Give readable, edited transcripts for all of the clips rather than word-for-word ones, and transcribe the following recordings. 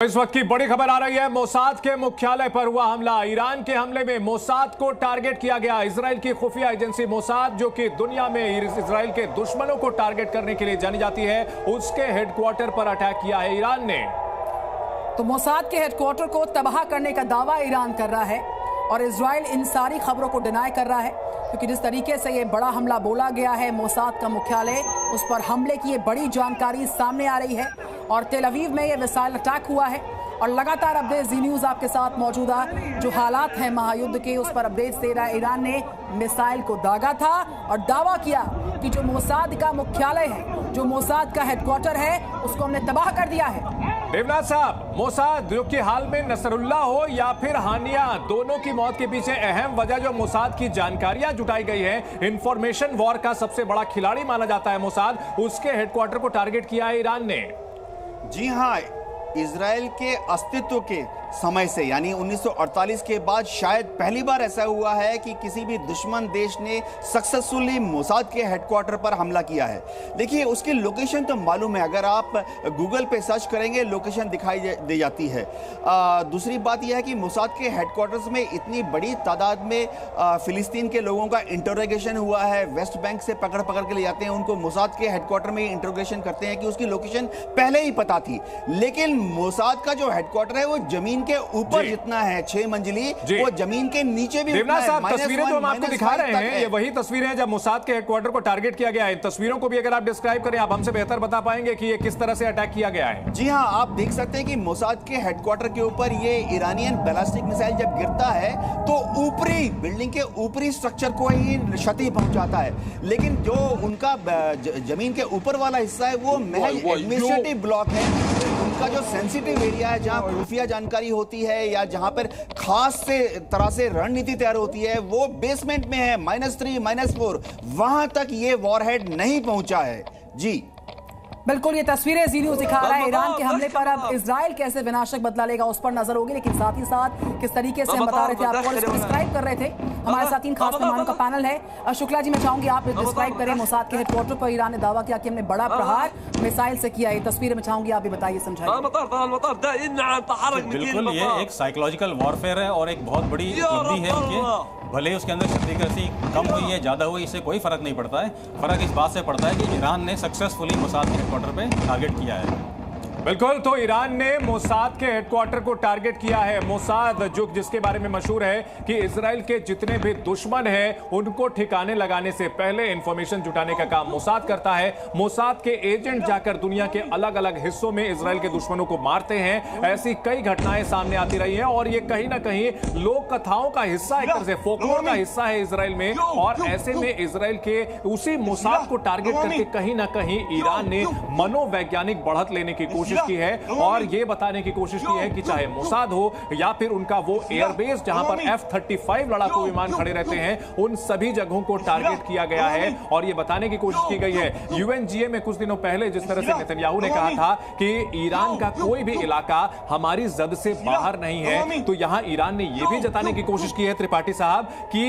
इस वक्त की बड़ी खबर आ रही है। मोसाद के मुख्यालय पर हुआ हमला। ईरान के हमले में मोसाद को टारगेट किया गया। इजराइल की खुफिया एजेंसी मोसाद, जो कि दुनिया में इजराइल के दुश्मनों को टारगेट करने के लिए जानी जाती है, उसके हेडक्वार्टर पर अटैक किया है ईरान ने। तो मोसाद के हेडक्वार्टर को तबाह करने का दावा ईरान कर रहा है और इजराइल इन सारी खबरों को डिनाई कर रहा है, क्योंकि जिस तरीके से ये बड़ा हमला बोला गया है, मोसाद का मुख्यालय, उस पर हमले की ये बड़ी जानकारी सामने आ रही है। और तेल अवीव में ये मिसाइल अटैक हुआ है और लगातार अपडेट जी न्यूज आपके साथ मौजूदा जो हालात हैं महायुद्ध के, उस पर अपडेट्स दे रहा है। ईरान ने मिसाइल को दागा था और दावा किया कि जो मोसाद का मुख्यालय है, जो मोसाद का हेडक्वार्टर है, उसको हमने तबाह कर दिया है। देवनाथ साहब, मोसाद जो कि हाल में नसरुल्लाह हो या फिर हानिया, दोनों की मौत के पीछे अहम वजह जो मोसाद की जानकारियां जुटाई गई है, इंफॉर्मेशन वॉर का सबसे बड़ा खिलाड़ी माना जाता है मोसाद, उसके हेडक्वार्टर को टारगेट किया है ईरान ने। जी हाँ, इजराइल के अस्तित्व के समय से यानी 1948 के बाद शायद पहली बार ऐसा हुआ है कि किसी भी दुश्मन देश ने सक्सेसफुली मोसाद के हेडक्वार्टर पर हमला किया है। देखिए, उसकी लोकेशन तो मालूम है, अगर आप गूगल पे सर्च करेंगे लोकेशन दिखाई दे जाती है। दूसरी बात यह है कि मोसाद के हेडक्वार्टर्स में इतनी बड़ी तादाद में फिलिस्तीन के लोगों का इंटरोगेशन हुआ है। वेस्ट बैंक से पकड़ के ले जाते हैं उनको, मोसाद के हेडक्वार्टर में इंटरोगेशन करते हैं कि उसकी लोकेशन पहले ही पता थी। लेकिन मोसाद का जो हेडक्वार्टर है वो जमीन के ऊपर जितना है, 6 मंजिली, वो जमीन के नीचे भी देवनाथ साहब, तस्वीरें जो हम आपको दिखा रहे हैं, ये वही तस्वीरें हैं जब मोसाद के हेडक्वार्टर को टारगेट किया गया है। तस्वीरों को भी अगर आप डिस्क्राइब करें, आप हमसे बेहतर बता पाएंगे कि ये किस तरह से अटैक किया गया है। जी हाँ, आप देख सकते हैं कि मोसाद के हेडक्वार्टर के ऊपर ये ईरानियन बैलिस्टिक मिसाइल जब गिरता है तो ऊपरी बिल्डिंग के ऊपरी स्ट्रक्चर को ही क्षति पहुंचाता है, लेकिन जो उनका जमीन के ऊपर वाला हिस्सा है वो महज एडमिनिस्ट्रेटिव ब्लॉक है। उनका जो सेंसिटिव एरिया है, जहां खुफिया जानकारी होती है या जहां पर खास से तरह से रणनीति तैयार होती है, वो बेसमेंट में है, -3 -4, वहां तक ये वॉरहेड नहीं पहुंचा है। जी बिल्कुल, ये तस्वीरें जी न्यूज दिखा रहा है। ईरान के हमले पर अब इजराइल कैसे विनाशक बदला लेगा उस पर नजर होगी, लेकिन साथ ही साथ किस तरीके से हम बता रहे थे आपको, इसको डिस्क्राइब कर रहे थे। हमारे साथ 3 खास मेहमानों का पैनल है। शुक्ला जी, मैं चाहूंगी आप डिस्क्राइब करें। मोसाद के हेडक्वार्टर पर ईरान ने दावा किया कि हमने बड़ा प्रहार मिसाइल से किया है। तस्वीर में चाहूंगी आप भी बताइए, समझाइए। बिल्कुल, ये एक साइकोलॉजिकल वॉरफेयर है और एक बहुत बड़ी उपलब्धि है उनके। भले उसके अंदर क्षतिग्रस्ती कम हुई है, ज़्यादा हुई, इससे कोई फर्क नहीं पड़ता है। फर्क इस बात से पड़ता है कि ईरान ने सक्सेसफुली मोसाद के हेडक्वार्टर पे टारगेट किया है। बिल्कुल, तो ईरान ने मोसाद के हेडक्वार्टर को टारगेट किया है। मोसाद जो जिसके बारे में मशहूर है कि इजराइल के जितने भी दुश्मन हैं उनको ठिकाने लगाने से पहले इंफॉर्मेशन जुटाने का काम मोसाद करता है। मोसाद के एजेंट जाकर दुनिया के अलग अलग हिस्सों में इजराइल के दुश्मनों को मारते हैं। ऐसी कई घटनाएं सामने आती रही हैं और ये कहीं ना कहीं लोक कथाओं का हिस्सा, एक तरह से फोकलोर का हिस्सा है इजराइल में। और ऐसे में इजराइल के उसी मोसाद को टारगेट करके कहीं ना कहीं ईरान ने मनोवैज्ञानिक बढ़त लेने की कोशिश की है और यह बताने की कोशिश की है कि चाहे मोसाद हो या फिर उनका वो एयरबेस जहां पर F-35 लड़ाकू विमान खड़े रहते हैं, उन सभी जगहों को टारगेट किया गया है। और यह बताने की कोशिश की गई है, UNGA में कुछ दिनों पहले जिस तरह से नेतन्याहू ने कहा था कि ईरान का कोई भी इलाका हमारी जद से बाहर नहीं है, तो यहां ईरान ने यह भी जताने की कोशिश की है त्रिपाठी साहब कि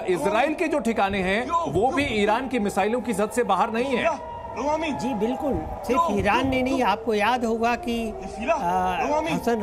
इजराइल के जो ठिकाने हैं वो भी ईरान की मिसाइलों की जद से बाहर नहीं है। जी बिल्कुल, सिर्फ ईरान ने नहीं, आपको याद होगा कि हसन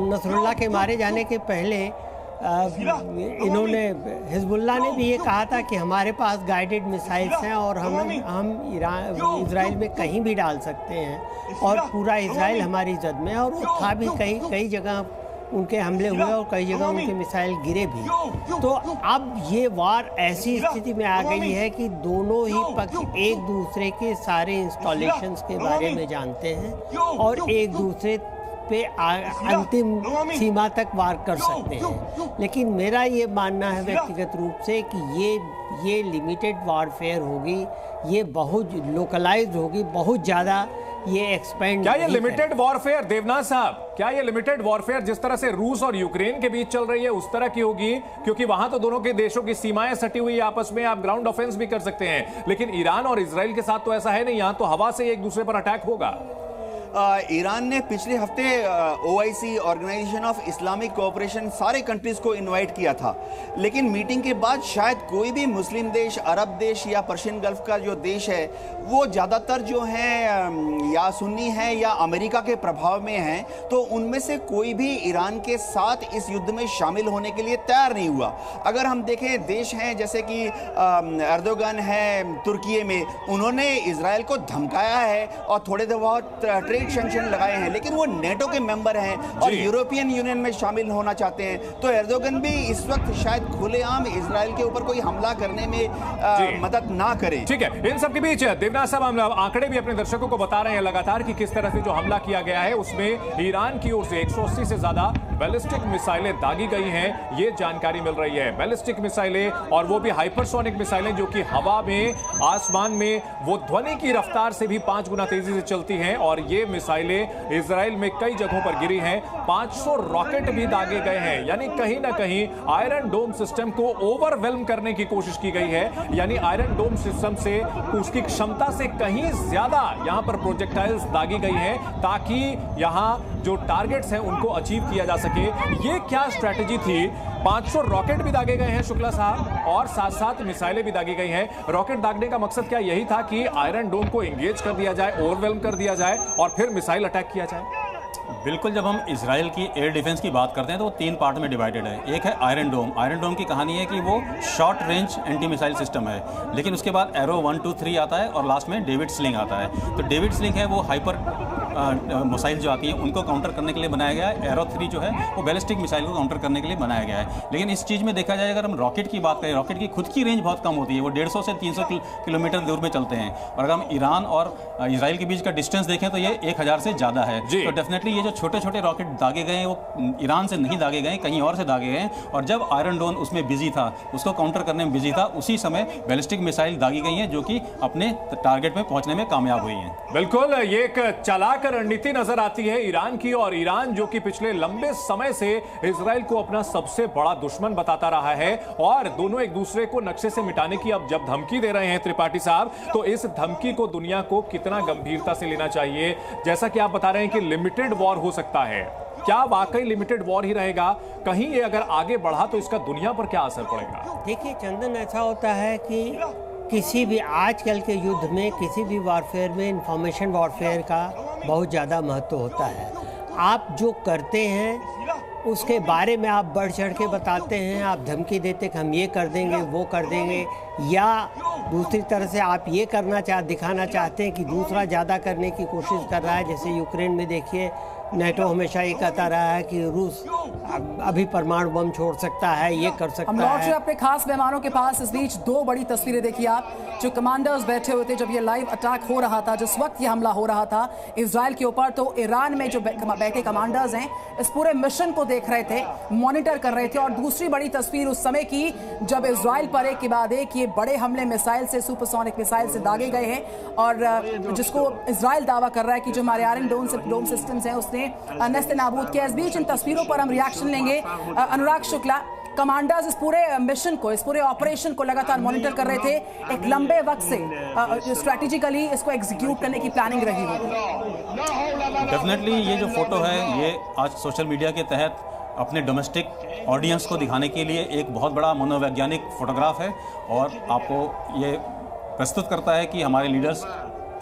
नसरुल्लाह के मारे जाने के पहले इन्होंने, हिजबुल्लाह ने भी ये कहा था कि हमारे पास गाइडेड मिसाइल्स हैं और हम इजराइल में कहीं भी डाल सकते हैं और पूरा इजराइल हमारी जद में है। और वो था भी, कई जगह उनके हमले हुए और कई जगह उनके मिसाइल गिरे भी। तो अब ये वार ऐसी स्थिति में आ गई है कि दोनों ही पक्ष एक दूसरे के सारे इंस्टॉलेशंस के बारे में जानते हैं और एक दूसरे पे अंतिम सीमा तक वार कर सकते हैं। लेकिन मेरा ये मानना है व्यक्तिगत रूप से कि ये लिमिटेड वारफेयर होगी, ये बहुत लोकलाइज्ड होगी, बहुत ज़्यादा ये एक्सपेंड। क्या ये लिमिटेड वॉरफेयर, देवनाथ साहब, क्या ये लिमिटेड वॉरफेयर जिस तरह से रूस और यूक्रेन के बीच चल रही है उस तरह की होगी? क्योंकि वहां तो दोनों के देशों की सीमाएं सटी हुई है आपस में, आप ग्राउंड ऑफेंस भी कर सकते हैं, लेकिन ईरान और इजराइल के साथ तो ऐसा है नहीं, यहां तो हवा से एक दूसरे पर अटैक होगा। ईरान ने पिछले हफ्ते OIC organization of Islamic cooperation सारे कंट्रीज को इनवाइट किया था, लेकिन मीटिंग के बाद शायद कोई भी मुस्लिम देश, अरब देश या पर्शियन गल्फ का जो देश है वो ज़्यादातर जो हैं या सुन्नी हैं या अमेरिका के प्रभाव में हैं, तो उनमें से कोई भी ईरान के साथ इस युद्ध में शामिल होने के लिए तैयार नहीं हुआ। अगर हम देखें देश हैं जैसे कि एर्दोगन है तुर्की में, उन्होंने इजराइल को धमकाया है और थोड़े बहुत ट्रेड सैंक्शन लगाए हैं, लेकिन वो नेटो के मेंबर हैं और यूरोपियन यूनियन में शामिल होना चाहते हैं। तो एर्दोगन भी इस वक्त शायद खुलेआम इजराइल के ऊपर कोई हमला करने में मदद ना करे। ठीक है, इन सब के बीच देवनाथ साहब हम आंकड़े भी अपने दर्शकों को बता रहे हैं लगातार कि किस तरह से जो हमला किया गया है उसमें ईरान की ओर से 180 से ज्यादा बैलिस्टिक मिसाइलें दागी गई हैं, ये जानकारी मिल रही है। बैलिस्टिक मिसाइलें और वो भी हाइपरसोनिक मिसाइलें जो कि हवा में, आसमान में वो ध्वनि की रफ्तार से भी 5 गुना तेजी से चलती हैं, और ये मिसाइलें इजराइल में कई जगहों पर गिरी हैं। 500 रॉकेट भी दागे गए हैं, यानी कहीं ना कहीं आयरन डोम सिस्टम को ओवरवेल्म करने की कोशिश की गई है, यानी आयरन डोम सिस्टम से उसकी क्षमता से कहीं ज्यादा यहां पर प्रोजेक्टाइल्स दागी गई हैं ताकि यहां जो टारगेट्स हैं उनको अचीव किया जा सके। ये क्या स्ट्रेटेजी थी? 500 रॉकेट भी दागे गए हैं शुक्ला साहब, और साथ साथ मिसाइलें भी दागी गई हैं। रॉकेट दागने का मकसद क्या यही था कि आयरन डोम को एंगेज कर दिया जाए, ओवरवेल्म कर दिया जाए और फिर मिसाइल अटैक किया जाए? बिल्कुल, जब हम इजराइल की एयर डिफेंस की बात करते हैं तो वो 3 पार्ट में डिवाइडेड है। एक है आयरन डोम। आयरन डोम की कहानी है कि वो short range anti missile system है, लेकिन उसके बाद एरो 1, 2, 3 आता है और लास्ट में डेविड स्लिंग आता है। तो डेविड स्लिंग है वो हाइपर मिसाइल जो आती है उनको काउंटर करने के लिए बनाया गया है। एरो 3 जो है वो बैलिस्टिक मिसाइल को काउंटर करने के लिए बनाया गया है। लेकिन इस चीज़ में देखा जाए, अगर हम रॉकेट की बात करें, रॉकेट की खुद की रेंज बहुत कम होती है, वो 150 से 300 किलोमीटर दूर में चलते हैं, और अगर हम ईरान और इजराइल के बीच का डिस्टेंस देखें तो ये 1000 से ज़्यादा है। तो डेफिनेटली ये जो छोटे छोटे रॉकेट दागे गए हैं वो ईरान से नहीं दागे गए, कहीं और से दागे गए हैं, और जब आयरन डोम उसमें बिजी था, उसको काउंटर करने में बिजी था, उसी समय बैलिस्टिक मिसाइल दागी गई हैं जो कि अपने टारगेट में पहुंचने में कामयाब हुई हैं। बिल्कुल, ये एक चालाक रणनीति नजर आती है ईरान की, और ईरान जो कि पिछले लंबे समय से इजराइल को अपना सबसे बड़ा दुश्मन बताता रहा है, और दोनों एक दूसरे को नक्शे से मिटाने की अब जब धमकी दे रहे हैं त्रिपाठी साहब, तो इस धमकी को दुनिया को कितना गंभीरता से लेना चाहिए? जैसा कि आप बता रहे हैं कि लिमिटेड वॉर हो सकता है, क्या वाकई लिमिटेड वॉर ही रहेगा? कहीं ये अगर आगे बढ़ा तो इसका दुनिया पर क्या असर पड़ेगा? देखिए चंदन, ऐसा होता है कि किसी भी आजकल के युद्ध में, किसी भी वॉरफेयर में इंफॉर्मेशन वॉरफेयर का बहुत ज़्यादा महत्व होता है। आप जो करते हैं उसके बारे में आप बढ़ चढ़ के बताते हैं, आप धमकी देते कि हम ये कर देंगे, वो कर देंगे, या दूसरी तरह से आप ये दिखाना चाहते हैं कि दूसरा ज़्यादा करने की कोशिश कर रहा है। जैसे यूक्रेन में देखिए, नेटो हमेशा ये कहता रहा है कि रूस अभी परमाणु बम छोड़ सकता है, ये कर सकता है। हम लौट रहे अपने खास मेहमानों के पास। इस बीच 2 बड़ी तस्वीरें देखिए आप, जो कमांडर्स बैठे हुए थे जब ये लाइव अटैक हो रहा था, जिस वक्त ये हमला हो रहा था इजराइल के ऊपर, तो ईरान में जो बैठे कमांडर्स हैं इस पूरे मिशन को देख रहे थे, मॉनिटर कर रहे थे। और दूसरी बड़ी तस्वीर उस समय की जब इजराइल पर एक के बाद एक ये बड़े हमले मिसाइल से, सुपरसोनिक मिसाइल से दागे गए हैं, और जिसको इजराइल दावा कर रहा है कि जो हमारे आयरन डोम सिस्टम्स हैं उसने नस्ते नाबूद किया। इस बीच इन तस्वीरों पर हम रिएक्शन लेंगे। अनुराग शुक्ला, कमांडर्स इस पूरे मिशन को, इस पूरे ऑपरेशन को लगातार मॉनिटर कर रहे थे, एक लंबे वक्त से स्ट्रैटेजिकली इसको एग्जीक्यूट करने की प्लानिंग रही होगी। डेफिनेटली ये जो फोटो है ये आज सोशल मीडिया के तहत अपने डोमेस्टिक ऑडियंस को दिखाने के लिए एक बहुत बड़ा मनोवैज्ञानिक फोटोग्राफ है, और आपको ये प्रस्तुत करता है कि हमारे लीडर्स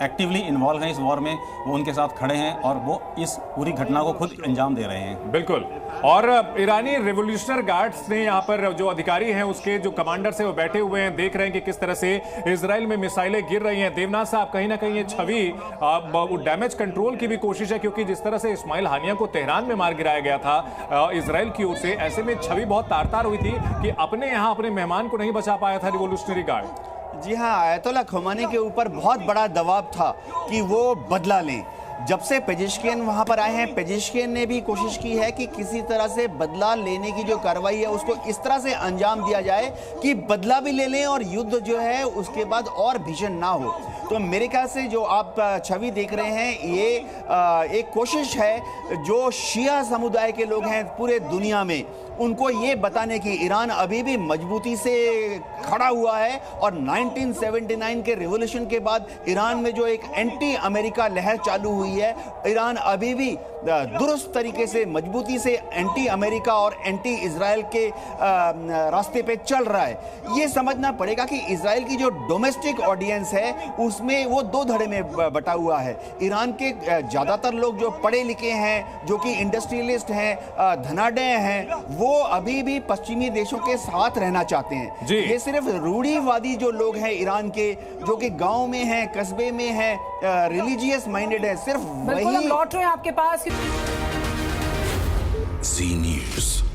एक्टिवली इन्वॉल्व हैं इस वॉर में, वो उनके साथ खड़े हैं और वो इस पूरी घटना को खुद अंजाम दे रहे हैं। बिल्कुल, और ईरानी रिवोल्यूशनरी गार्ड्स ने यहाँ पर जो अधिकारी हैं उसके जो कमांडर्स हैं वो बैठे हुए हैं, देख रहे हैं कि किस तरह से इजराइल में मिसाइलें गिर रही हैं। देवनाथ साहब, कहीं ना कहीं ये छवि डैमेज कंट्रोल की भी कोशिश है, क्योंकि जिस तरह से इस्माइल हानिया को तेहरान में मार गिराया गया था इजराइल की ओर से, ऐसे में छवि बहुत तार-तार हुई थी कि अपने यहाँ अपने मेहमान को नहीं बचा पाया था रिवोल्यूशनरी गार्ड। जी हाँ, आयतोल्ला खोमेनी के ऊपर बहुत बड़ा दबाव था कि वो बदला लें। जब से पेजेश्कियन वहाँ पर आए हैं, पेजेश्कियन ने भी कोशिश की है कि किसी तरह से बदला लेने की जो कार्रवाई है उसको इस तरह से अंजाम दिया जाए कि बदला भी ले लें और युद्ध जो है उसके बाद और भीषण ना हो। तो मेरे ख्याल से जो आप छवि देख रहे हैं ये एक कोशिश है जो शिया समुदाय के लोग हैं पूरे दुनिया में उनको ये बताने की ईरान अभी भी मजबूती से खड़ा हुआ है और 1979 के रिवॉल्यूशन के बाद ईरान में जो एक एंटी अमेरिका लहर चालू हुई है, ईरान अभी भी दुरुस्त तरीके से मजबूती से एंटी अमेरिका और एंटी इजराइल के रास्ते पे चल रहा है। ये समझना पड़ेगा कि इजराइल की जो डोमेस्टिक ऑडियंस है उसमें वो दो धड़े में बटा हुआ है। ईरान के ज़्यादातर लोग जो पढ़े लिखे हैं, जो कि इंडस्ट्रियलिस्ट हैं, धनाढ्य हैं, वो अभी भी पश्चिमी देशों के साथ रहना चाहते हैं। ये सिर्फ रूढ़िवादी जो लोग हैं ईरान के, जो कि गांव में हैं, कस्बे में हैं, रिलीजियस माइंडेड है, सिर्फ बिल्कुल हम लौट रहे हैं आपके पास। जी न्यूज़।